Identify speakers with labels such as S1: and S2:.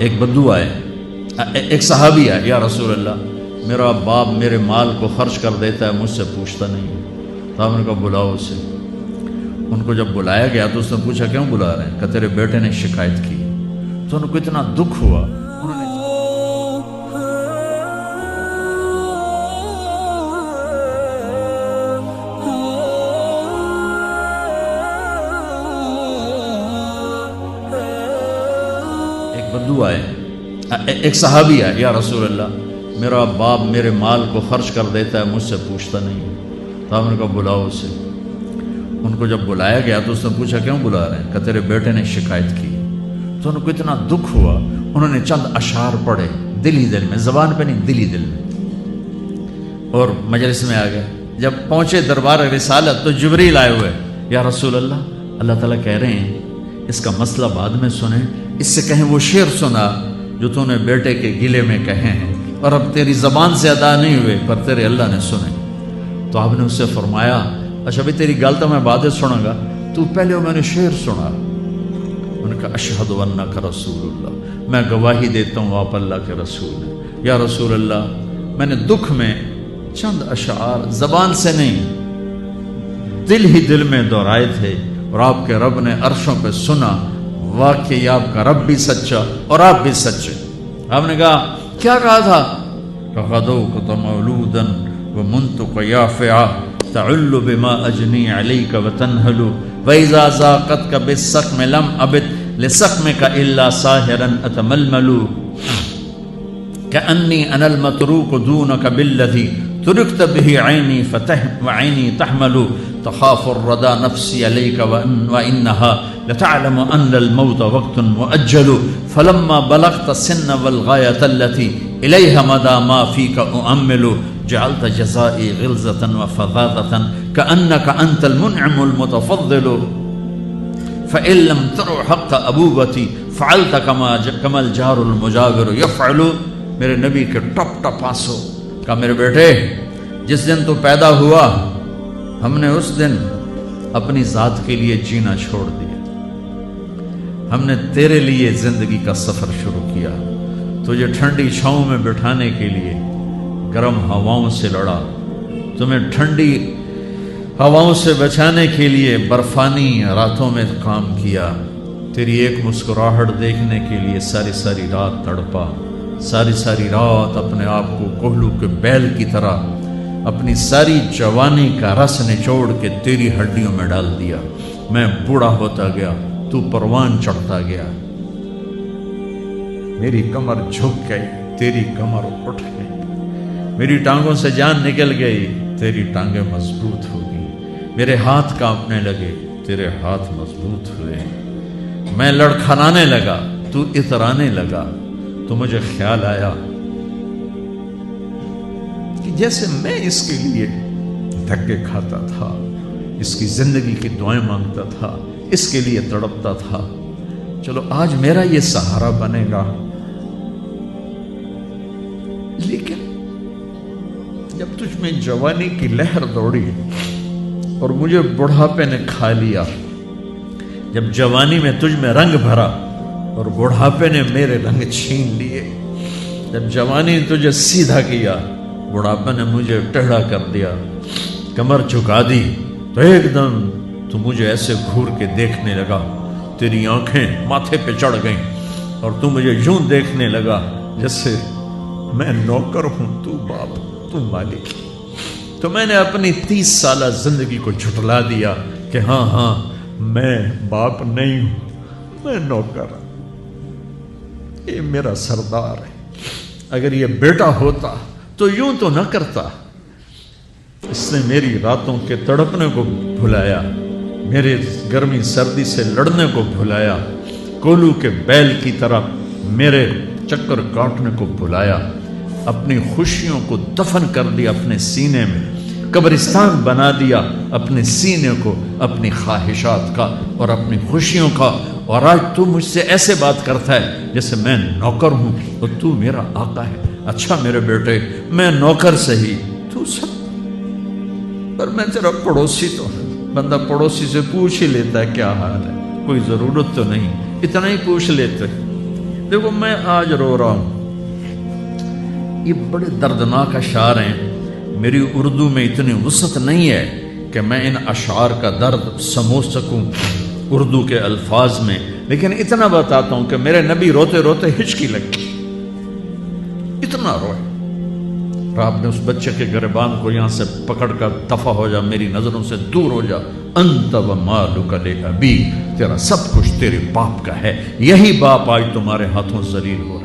S1: ایک بدو آئے، ایک صحابی آئے، یا رسول اللہ میرا باپ میرے مال کو خرچ کر دیتا ہے، مجھ سے پوچھتا نہیں ہے۔ تو آپ نے کہا بلاؤ اسے۔ ان کو جب بلایا گیا تو اس نے پوچھا کیوں بلا رہے ہیں؟ کہ تیرے بیٹے نے شکایت کی۔ تو ان کو اتنا دکھ ہوا، انہوں نے بدو آئے، ایک صحابی آئے، یا رسول اللہ میرا باپ میرے مال کو خرچ کر دیتا ہے، مجھ سے پوچھتا نہیں ہے۔ تو آپ نے کہا بلاؤ اسے۔ ان کو جب بلایا گیا تو اس نے پوچھا کیوں بلا رہے ہیں؟ کہ تیرے بیٹے نے شکایت کی۔ تو ان کو اتنا دکھ ہوا، انہوں نے چند اشعار پڑھے دل ہی دل میں، زبان پہ نہیں، دل ہی دل میں، اور مجلس میں آ گئے۔ جب پہنچے دربار رسالت تو جبریل آئے ہوئے، یا رسول اللہ اللہ تعالیٰ کہہ رہے ہیں اس کا مسئلہ بعد میں سنیں، اس سے کہیں وہ شعر سنا جو تو نے بیٹے کے گلے میں کہے ہیں، اور اب تیری زبان سے ادا نہیں ہوئے پر تیرے اللہ نے سنے۔ تو آپ نے اس سے فرمایا اچھا بھی تیری گل تو میں بعد سنوں گا، تو پہلے میں نے شعر سنا۔ انہوں نے کہا اشہد انک رسول اللہ، میں گواہی دیتا ہوں آپ اللہ کے رسول ہیں۔ یا رسول اللہ میں نے دکھ میں چند اشعار زبان سے نہیں دل ہی دل میں دہرائے تھے، اور آپ کے رب نے عرشوں پہ سنا، واقعی آپ کا رب بھی سچا اور آپ بھی سچے۔ آپ نے کہا کیا کہا تھا؟ غدوک مولودا ومنتک یافعا تعل بما اجنی علیک وتنہل واذا ذاقتک بالسقم لم ابت لسقمک الا ساہرا اتململ کأنی انا المتروک دونک بالذی ترکت به عینی وعینی تحمل تخاف الردى نفسي عليك وإنها لتعلم أن الموت وقت مؤجل فلما بلغت السن والغاية التي إليها مدى ما فيك أؤمل جعلت جزائي غلظة وفظاظة كأنك أنت المنعم المتفضل فإن لم تروا حق أبوبتي فعلت كما الجار المجاور يفعل۔ میرے نبی کے ٹپ ٹپ آنسو۔ کہا میرے بیٹے جس دن تو پیدا ہوا ہم نے اس دن اپنی ذات کے لیے جینا چھوڑ دیا، ہم نے تیرے لیے زندگی کا سفر شروع کیا، تجھے ٹھنڈی چھاؤں میں بٹھانے کے لیے گرم ہواؤں سے لڑا، تمہیں ٹھنڈی ہواؤں سے بچانے کے لیے برفانی راتوں میں کام کیا، تیری ایک مسکراہٹ دیکھنے کے لیے ساری ساری رات تڑپا، ساری ساری رات اپنے آپ کو کوہلو کے بیل کی طرح اپنی ساری جوانی کا رس نچوڑ کے تیری ہڈیوں میں ڈال دیا۔ میں بوڑھا ہوتا گیا، تو پروان چڑھتا گیا، میری کمر جھک گئی، تیری کمر اٹھ گئی، میری ٹانگوں سے جان نکل گئی، تیری ٹانگیں مضبوط ہو گئی، میرے ہاتھ کانپنے لگے، تیرے ہاتھ مضبوط ہوئے، میں لڑکھڑانے لگا، تو اترانے لگا، تو مجھے خیال آیا کہ جیسے میں اس کے لیے دھکے کھاتا تھا، اس کی زندگی کی دعائیں مانگتا تھا، اس کے لیے تڑپتا تھا، چلو آج میرا یہ سہارا بنے گا۔ لیکن جب تجھ میں جوانی کی لہر دوڑی اور مجھے بڑھاپے نے کھا لیا، جب جوانی میں تجھ میں رنگ بھرا اور بڑھاپے نے میرے رنگ چھین لیے، جب جوانی نے تجھے سیدھا کیا، بڑھاپے نے مجھے ٹیڑھا کر دیا، کمر جھکا دی، تو ایک دم تو مجھے ایسے گھور کے دیکھنے لگا، تیری آنکھیں ماتھے پہ چڑھ گئیں اور تو مجھے یوں دیکھنے لگا جیسے میں نوکر ہوں، تو باپ، تو مالک۔ تو میں نے اپنی 30 سالہ زندگی کو جھٹلا دیا کہ ہاں میں باپ نہیں ہوں، میں نوکر ہوں، یہ میرا سردار ہے۔ اگر یہ بیٹا ہوتا تو یوں تو نہ کرتا، اس نے میری راتوں کے تڑپنے کو بھلایا، میرے گرمی سردی سے لڑنے کو بھلایا، کولو کے بیل کی طرح میرے چکر کاٹنے کو بھلایا، اپنی خوشیوں کو دفن کر دیا اپنے سینے میں، قبرستان بنا دیا اپنے سینے کو، اپنی خواہشات کا اور اپنی خوشیوں کا، اور آج تو مجھ سے ایسے بات کرتا ہے جیسے میں نوکر ہوں اور تو میرا آقا ہے۔ اچھا میرے بیٹے، میں نوکر سہی، تو سب، پر میں تیرا پڑوسی تو ہوں، بندہ پڑوسی سے پوچھ ہی لیتا ہے کیا حال ہے، کوئی ضرورت تو نہیں، اتنا ہی پوچھ لیتے، دیکھو میں آج رو رہا ہوں، یہ بڑے دردناک اشعار ہیں، میری اردو میں اتنی وسعت نہیں ہے کہ میں ان اشعار کا درد سمجھ سکوں اردو کے الفاظ میں، لیکن اتنا بتاتا ہوں کہ میرے نبی روتے روتے ہچکی لگی، اتنا روئے۔ آپ نے اس بچے کے گریبان کو یہاں سے پکڑ کر دفع ہو جا، میری نظروں سے دور ہو جا، انت و مالک لابی، تیرا سب کچھ تیرے باپ کا ہے، یہی باپ آج تمہارے ہاتھوں ذلیل ہو